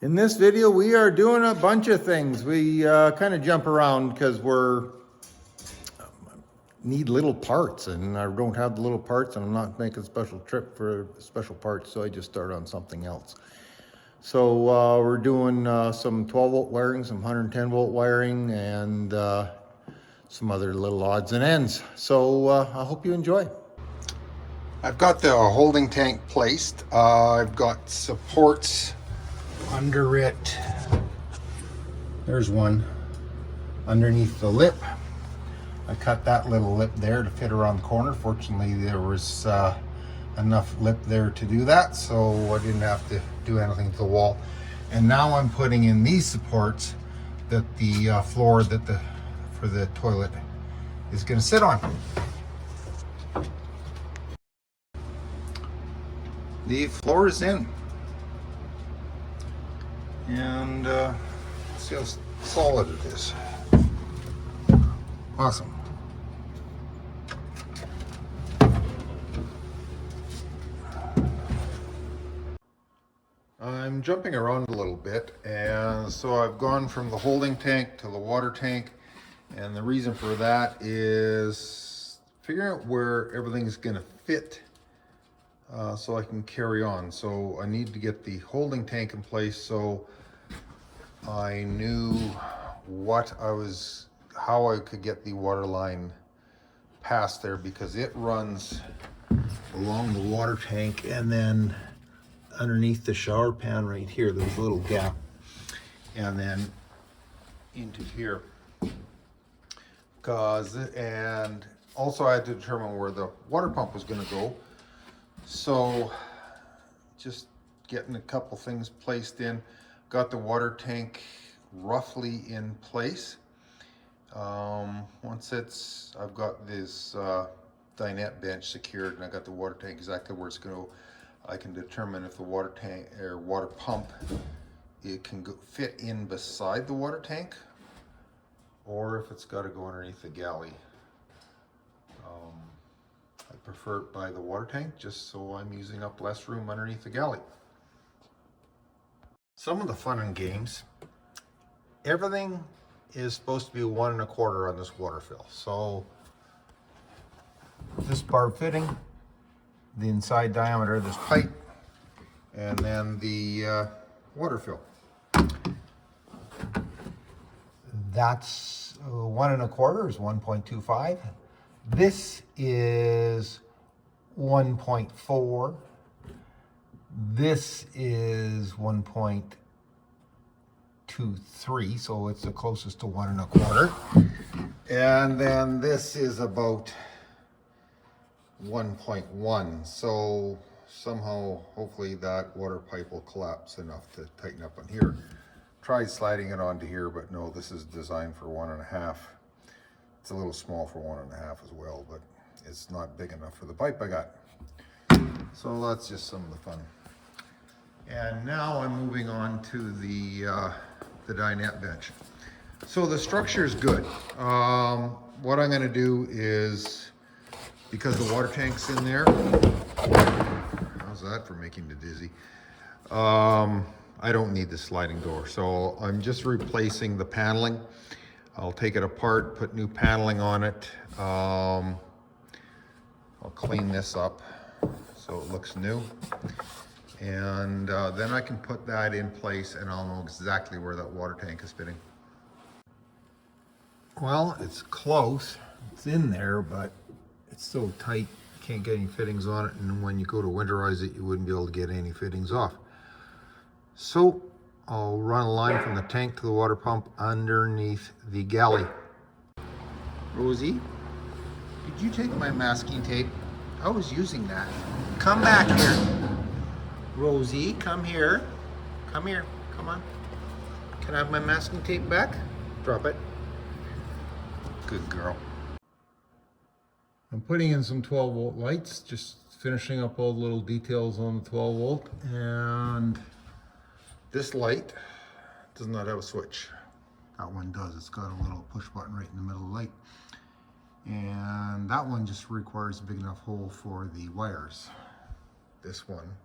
In this video, we are doing a bunch of things. We kind of jump around because need little parts, and I don't have the little parts, and I'm not making a special trip for special parts, so I just start on something else. So we're doing some 12 volt wiring, some 110 volt wiring, and some other little odds and ends. So I hope you enjoy. I've got the holding tank placed. I've got supports under it. There's one underneath the lip. I cut that little lip there to fit around the corner. Fortunately, there was enough lip there to do that, so I didn't have to do anything to the wall. And now I'm putting in these supports that the floor for the toilet is going to sit on. The floor is in, and see how solid it is. Awesome. I'm jumping around a little bit, and so I've gone from the holding tank to the water tank, and the reason for that is figuring out where everything's going to fit so I can carry on. So I need to get the holding tank in place so I knew how I could get the water line past there, because it runs along the water tank and then underneath the shower pan right here. There's a little gap, and then into here. And also I had to determine where the water pump was going to go. So just getting a couple things placed in. Got the water tank roughly in place. I've got this dinette bench secured, and I got the water tank exactly where it's going to go. I can determine if the water tank or water pump, it can fit in beside the water tank, or if it's got to go underneath the galley. I prefer it by the water tank, just so I'm using up less room underneath the galley. Some of the fun and games. Everything is supposed to be 1 1/4 on this water fill. So this barb fitting, the inside diameter of this pipe, and then the water fill. That's 1 1/4 is 1.25. This is 1.4. This is 1.23, so it's the closest to 1 1/4. And then this is about 1.1. So somehow, hopefully that water pipe will collapse enough to tighten up on here. Tried sliding it onto here, but no, this is designed for 1 1/2. It's a little small for 1 1/2 as well, but it's not big enough for the pipe I got. So that's just some of the fun. And now I'm moving on to the dinette bench. So the structure is good. What I'm going to do is, because the water tank's in there, how's that for making me dizzy? I don't need the sliding door, so I'm just replacing the paneling. I'll take it apart, put new paneling on it. I'll clean this up so it looks new. And then I can put that in place, and I'll know exactly where that water tank is fitting. Well, it's close. It's in there, but it's so tight, you can't get any fittings on it. And when you go to winterize it, you wouldn't be able to get any fittings off. So I'll run a line from the tank to the water pump underneath the galley. Rosie, did you take my masking tape? I was using that. Come back here. Rosie, come here. Come here. Come on. Can I have my masking tape back? Drop it. Good girl. I'm putting in some 12 volt lights, just finishing up all the little details on the 12 volt. And this light does not have a switch. That one does. It's got a little push button right in the middle of the light. And that one just requires a big enough hole for the wires. This one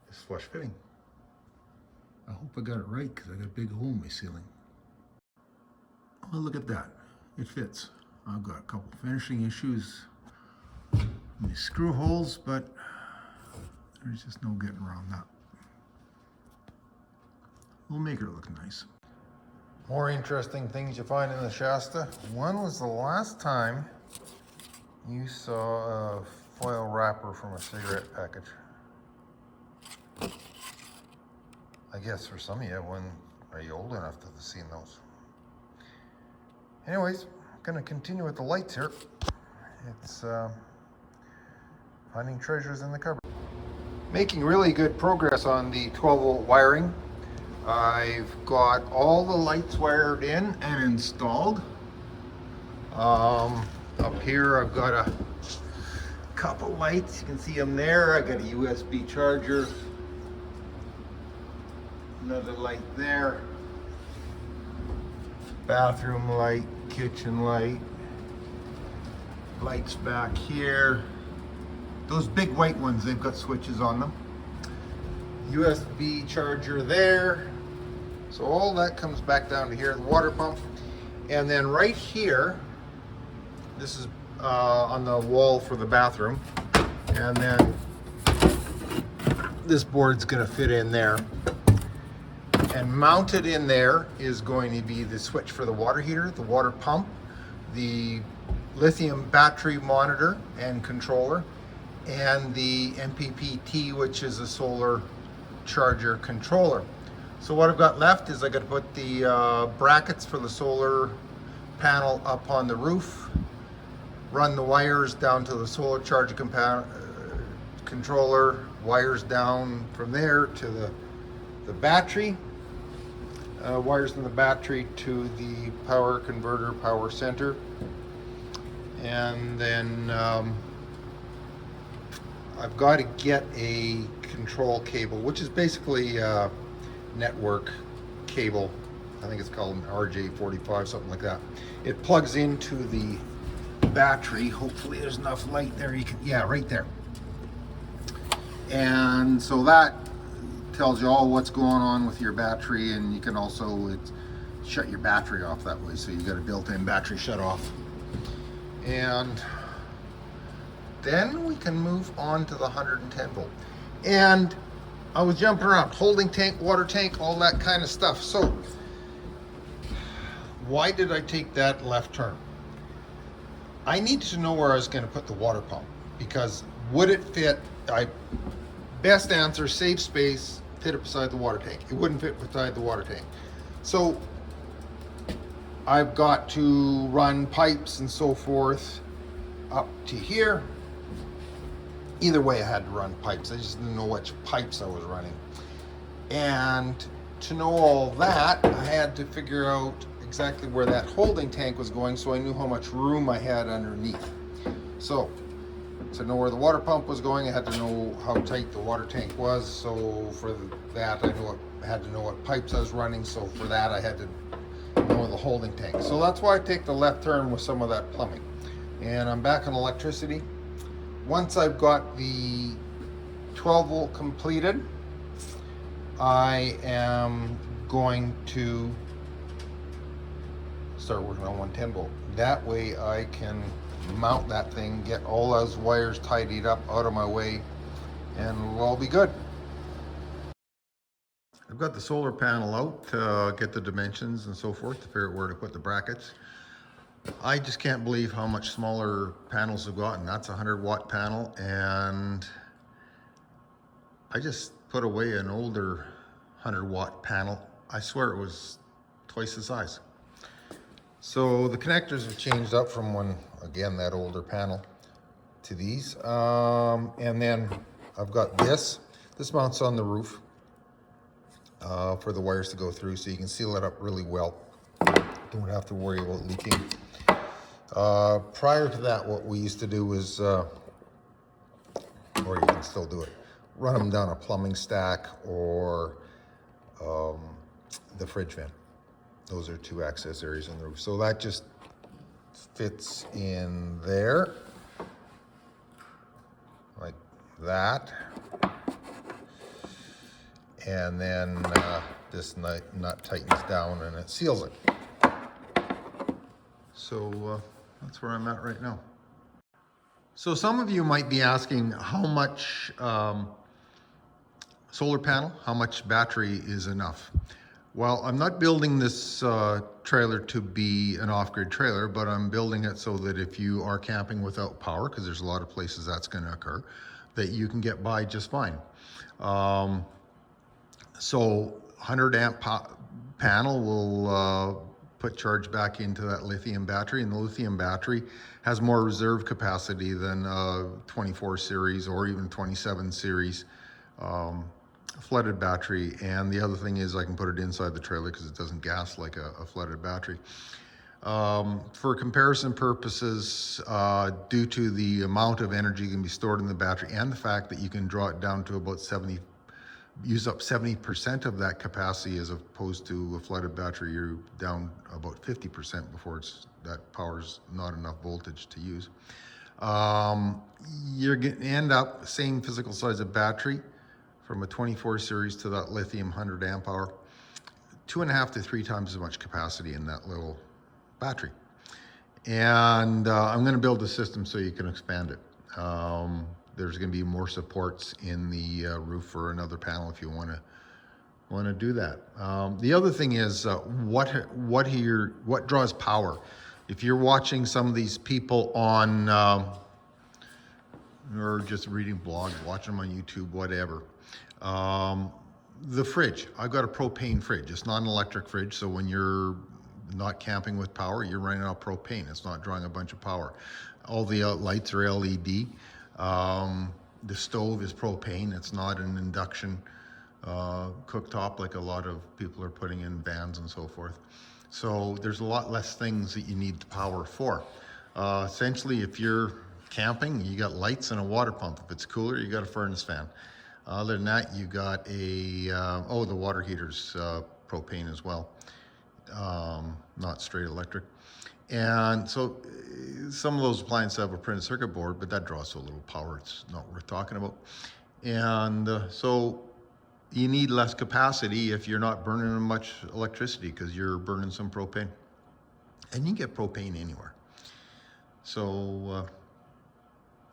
is flush fitting. I hope I got it right because I got a big hole in my ceiling. Well, look at that. It fits. I've got a couple finishing issues in the screw holes, but there's just no getting around that. We'll make her look nice. More interesting things you find in the Shasta. When was the last time you saw a foil wrapper from a cigarette package? I guess for some of you, when are you old enough to have seen those? Anyways, I'm gonna continue with the lights here. It's finding treasures in the cupboard. Making really good progress on the 12-volt wiring. I've got all the lights wired in and installed. Up here I've got a couple lights, you can see them there. I got a USB charger, another light there, bathroom light, kitchen light, lights back here. Those big white ones, they've got switches on them. USB charger there. So all that comes back down to here, the water pump. And then right here, this is on the wall for the bathroom. And then this board's gonna fit in there. And mounted in there is going to be the switch for the water heater, the water pump, the lithium battery monitor and controller, and the MPPT, which is a solar charger controller. So what I've got left is I got to put the brackets for the solar panel up on the roof, run the wires down to the solar charger controller, wires down from there to the battery, wires in the battery to the power converter, power center, and then I've got to get a control cable, which is basically network cable. I think it's called an RJ45, something like that. It plugs into the battery. Hopefully there's enough light there. You can, yeah, right there. And so that tells you all what's going on with your battery, and you can also shut your battery off that way. So you got a built-in battery shut off. And then we can move on to the 110 volt. And I was jumping around, holding tank, water tank, all that kind of stuff. So why did I take that left turn? I needed to know where I was going to put the water pump, because would it fit? Best answer, save space, fit it beside the water tank. It wouldn't fit beside the water tank. So I've got to run pipes and so forth up to here. Either way, I had to run pipes. I just didn't know which pipes I was running. And to know all that, I had to figure out exactly where that holding tank was going, so I knew how much room I had underneath. So to know where the water pump was going, I had to know how tight the water tank was. So for that, I had to know what pipes I was running. So for that, I had to know the holding tank. So that's why I take the left turn with some of that plumbing. And I'm back on electricity. Once I've got the 12 volt completed, I am going to start working on 110 volt. That way I can mount that thing, get all those wires tidied up out of my way, and we'll all be good. I've got the solar panel out to get the dimensions and so forth to figure out where to put the brackets. I just can't believe how much smaller panels have gotten. That's a 100-watt panel, and I just put away an older 100-watt panel. I swear it was twice the size. So the connectors have changed up from one, again, that older panel to these. And then I've got this. This mounts on the roof for the wires to go through, so you can seal it up really well. Don't have to worry about leaking. Prior to that, what we used to do was, or you can still do it, run them down a plumbing stack or the fridge vent. Those are two access areas on the roof. So that just fits in there, like that. and then this nut tightens down and it seals it. So that's where I'm at right now. So some of you might be asking how much solar panel, how much battery is enough? Well, I'm not building this trailer to be an off-grid trailer, but I'm building it so that if you are camping without power, because there's a lot of places that's going to occur, that you can get by just fine. So 100 amp panel will put charge back into that lithium battery, and the lithium battery has more reserve capacity than 24 series or even 27 series flooded battery. And the other thing is I can put it inside the trailer because it doesn't gas like a flooded battery. For comparison purposes, due to the amount of energy can be stored in the battery and the fact that you can draw it down to about use up 70% of that capacity, as opposed to a flooded battery, you're down about 50% before that power's not enough voltage to use. You're going to end up same physical size of battery from a 24 series to that lithium 100 amp hour, 2.5 to 3 times as much capacity in that little battery. And I'm going to build a system so you can expand it. There's going to be more supports in the roof for another panel if you want to do that. The other thing is what draws power. If you're watching some of these people on or just reading blogs, watching them on YouTube, whatever. The fridge, I've got a propane fridge. It's not an electric fridge, so when you're not camping with power, you're running out propane. It's not drawing a bunch of power. All the lights are LED. The stove is propane. It's not an induction cooktop like a lot of people are putting in vans and so forth. So there's a lot less things that you need the power for. Essentially, if you're camping, you got lights and a water pump. If it's cooler, you got a furnace fan. Other than that, you got a, the water heater's propane as well, not straight electric. And so some of those appliances have a printed circuit board, but that draws so little power, it's not worth talking about. And so you need less capacity if you're not burning much electricity, because you're burning some propane. And you can get propane anywhere. So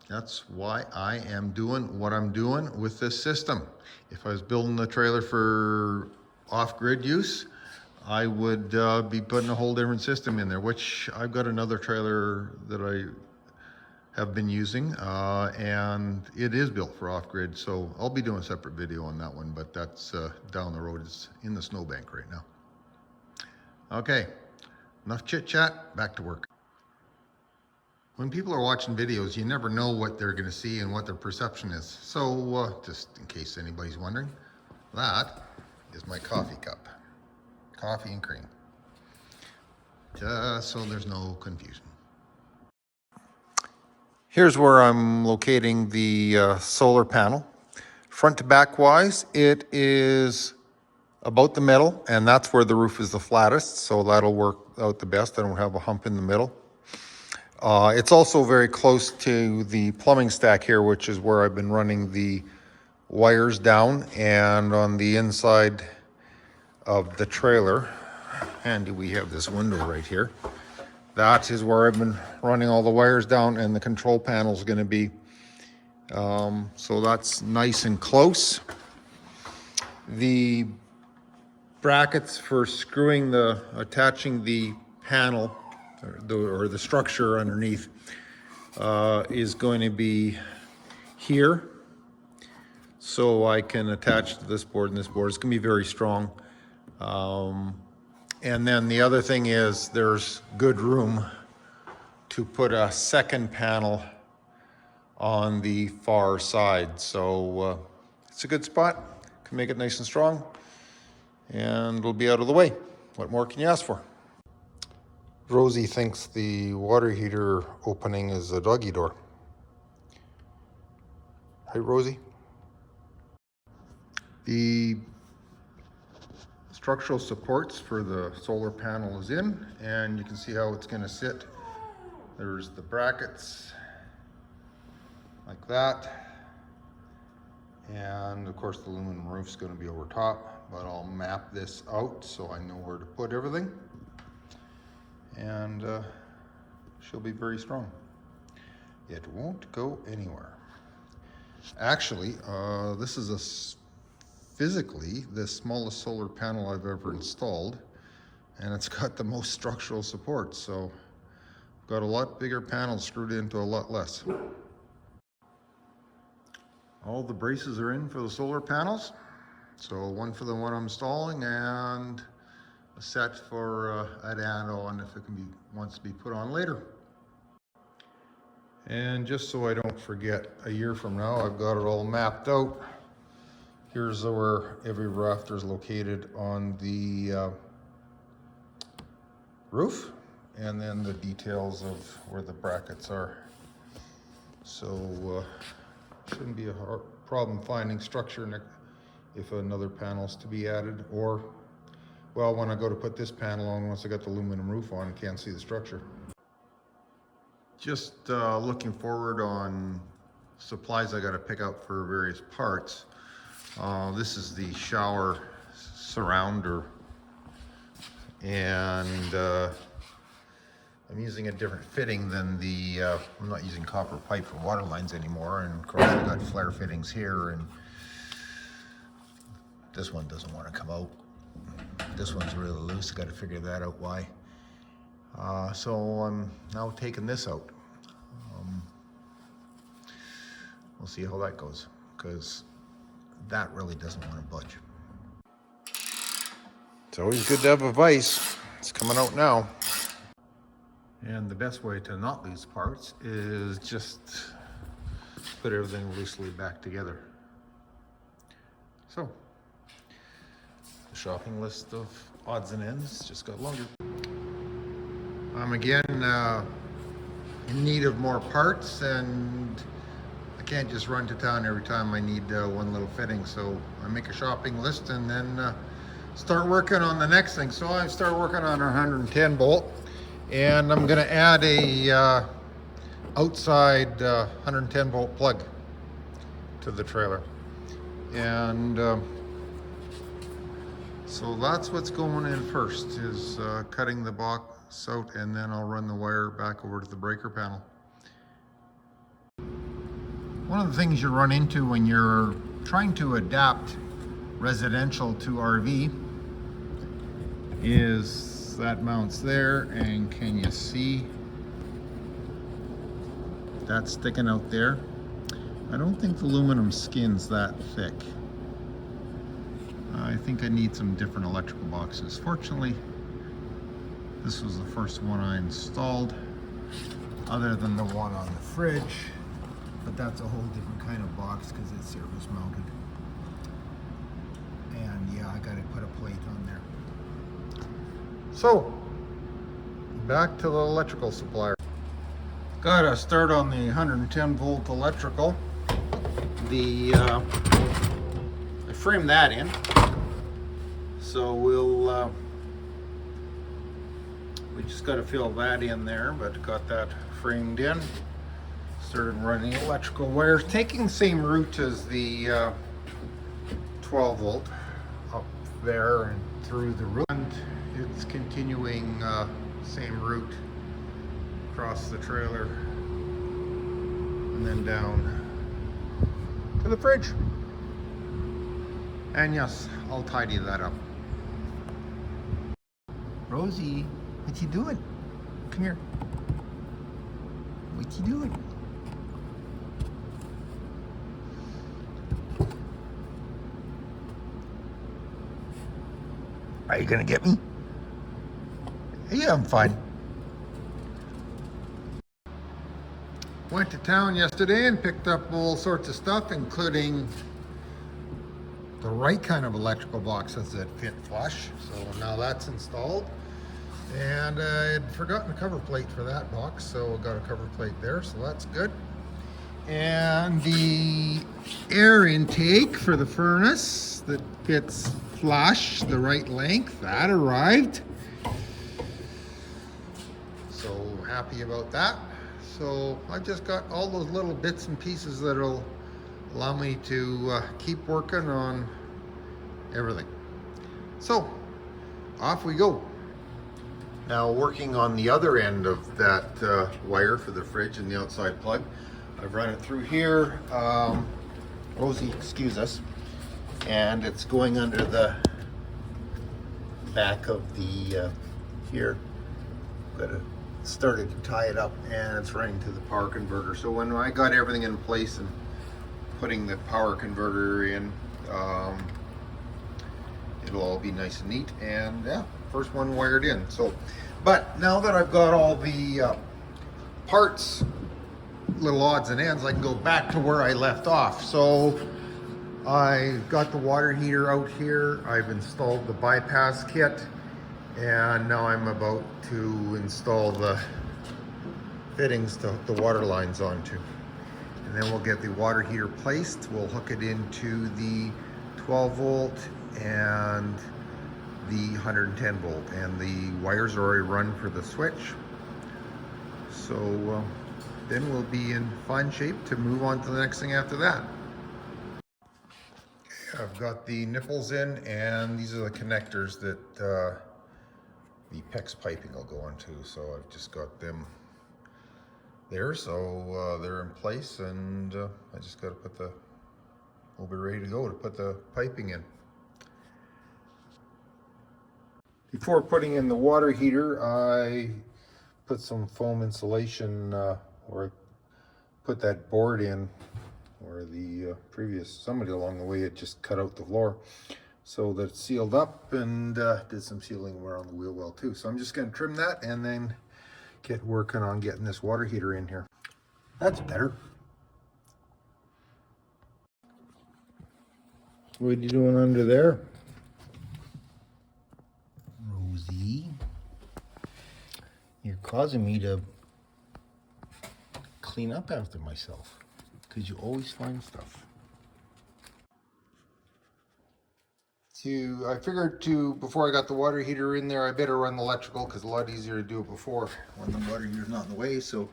that's why I am doing what I'm doing with this system. If I was building the trailer for off-grid use, I would be putting a whole different system in there, which I've got another trailer that I have been using, and it is built for off-grid. So I'll be doing a separate video on that one, but that's down the road. It's in the snowbank right now. Okay, enough chit-chat, back to work. When people are watching videos, you never know what they're going to see and what their perception is. So just in case anybody's wondering, that is my coffee cup. Coffee and cream. Just so there's no confusion. Here's where I'm locating the solar panel. Front to back wise, it is about the middle, and that's where the roof is the flattest, so that'll work out the best. I don't have a hump in the middle. It's also very close to the plumbing stack here, which is where I've been running the wires down, and on the inside of the trailer, and we have this window right here. That is where I've been running all the wires down, and the control panel is going to be. So that's nice and close. The brackets for attaching the panel or the structure underneath is going to be here. So I can attach to this board and this board. It's going to be very strong. And then the other thing is there's good room to put a second panel on the far side. So it's a good spot. Can make it nice and strong, and it'll be out of the way. What more can you ask for? Rosie thinks the water heater opening is a doggy door. Hey, Rosie? The structural supports for the solar panel is in, and you can see how it's going to sit. There's the brackets like that, And of course the aluminum roof's going to be over top, but I'll map this out so I know where to put everything. And she'll be very strong. It won't go anywhere. Actually, this is physically the smallest solar panel I've ever installed, and it's got the most structural support, so I've got a lot bigger panels screwed into a lot less. All the braces are in for the solar panels, so one for the one I'm installing and a set for an add-on if it wants to be put on later. And just so I don't forget, a year from now I've got it all mapped out. Here's where every rafter is located on the roof, and then the details of where the brackets are. So shouldn't be a hard problem finding structure if another panel's to be added, or, well, when I go to put this panel on, once I got the aluminum roof on, I can't see the structure. Just looking forward on supplies I got to pick out for various parts. This is the shower surrounder, and I'm using a different fitting than I'm not using copper pipe for water lines anymore, and of course I've got flare fittings here, and this one doesn't want to come out. This one's really loose, got to figure that out why. So I'm now taking this out. We'll see how that goes, because that really doesn't want to budge. It's always good to have a vise. It's coming out now. And the best way to not lose parts is just put everything loosely back together. So, the shopping list of odds and ends just got longer. I'm again in need of more parts, and I can't just run to town every time I need one little fitting, so I make a shopping list and then start working on the next thing. So I start working on a 110 bolt, and I'm going to add a outside 110 volt plug to the trailer, and so that's what's going in first, is cutting the box out, and then I'll run the wire back over to the breaker panel. One of the things you run into when you're trying to adapt residential to RV is that mounts there, and can you see that sticking out there? I don't think the aluminum skin's that thick. I think I need some different electrical boxes. Fortunately, this was the first one I installed, other than the one on the fridge, but that's a whole different kind of box because it's surface mounted. And yeah, I gotta put a plate on there. So, back to the electrical supplier. Gotta start on the 110 volt electrical. I framed that in, so we just got to fill that in there, but got that framed in. Started running electrical wires, taking the same route as the 12 volt up there and through the roof, and it's continuing same route across the trailer and then down to the fridge. And yes, I'll tidy that up. Rosie, what you doing? Come here. What you doing? Are you gonna get me? Yeah, I'm fine. Went to town yesterday and picked up all sorts of stuff, including the right kind of electrical boxes that fit flush. So now that's installed. And I had forgotten a cover plate for that box, so I got a cover plate there, so that's good. And the air intake for the furnace that fits flush, the right length, that arrived. So happy about that. So I just got all those little bits and pieces that'll allow me to keep working on everything. So off we go. Now working on the other end of that wire for the fridge and the outside plug. I've run it through here. Rosie, excuse us. And it's going under the back of the here. Got to started to tie it up, and it's running to the power converter. So when I got everything in place and putting the power converter in, it'll all be nice and neat. And yeah, first one wired in. So, but now that I've got all the parts, little odds and ends, I can go back to where I left off. So I got the water heater out here. I've installed the bypass kit, and now I'm about to install the fittings to hook the water lines onto. And then we'll get the water heater placed. We'll hook it into the 12 volt and the 110 volt, and the wires are already run for the switch. So then we'll be in fine shape to move on to the next thing after that. I've got the nipples in, and these are the connectors that the PEX piping will go onto. So I've just got them there, so they're in place, and I just got to put we'll be ready to go to put the piping in. Before putting in the water heater, I put some foam insulation where I put that board in where the somebody along the way had just cut out the floor, so that it's sealed up, and did some sealing around the wheel well too. So I'm just going to trim that and then get working on getting this water heater in here. That's better. What are you doing under there, Rosie? You're causing me to clean up after myself, because you always find stuff. I figured before I got the water heater in there, I better run the electrical, because it's a lot easier to do it before when the water heater's not in the way. So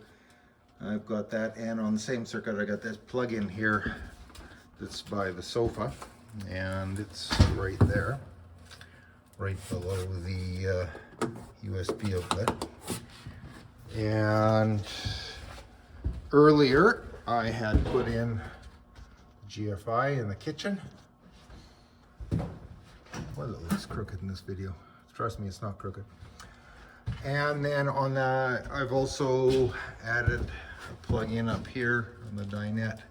I've got that, and on the same circuit I got this plug in here that's by the sofa, and it's right there, right below the USB outlet. And earlier I had put in GFI in the kitchen. Well, it looks crooked in this video. Trust me, it's not crooked. And then on that, I've also added a plug-in up here on the dinette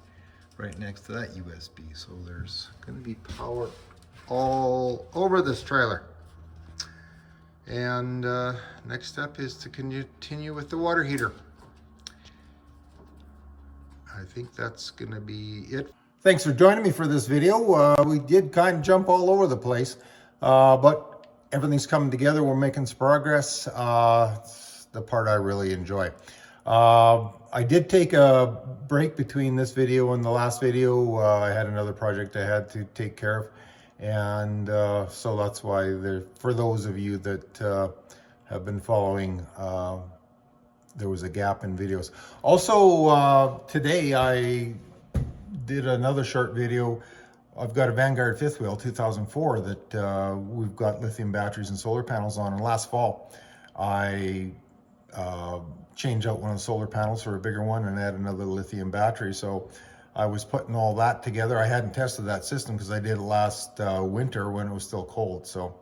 right next to that USB. So there's going to be power all over this trailer. And next step is to continue with the water heater. I think that's going to be it. Thanks for joining me for this video. We did kind of jump all over the place, but everything's coming together. We're making some progress. It's the part I really enjoy. I did take a break between this video and the last video. I had another project I had to take care of, and so that's why for those of you that have been following, there was a gap in videos. Also, today I did another short video. I've got a Vanguard fifth wheel 2004 that we've got lithium batteries and solar panels on. And last fall, I changed out one of the solar panels for a bigger one and add another lithium battery. So I was putting all that together. I hadn't tested that system because I did it last winter when it was still cold. So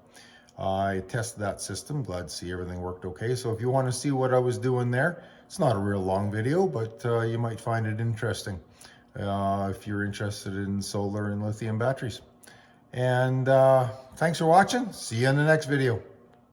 I tested that system. Glad to see everything worked okay. So if you want to see what I was doing there, it's not a real long video, but you might find it interesting if you're interested in solar and lithium batteries. And thanks for watching. See you in the next video.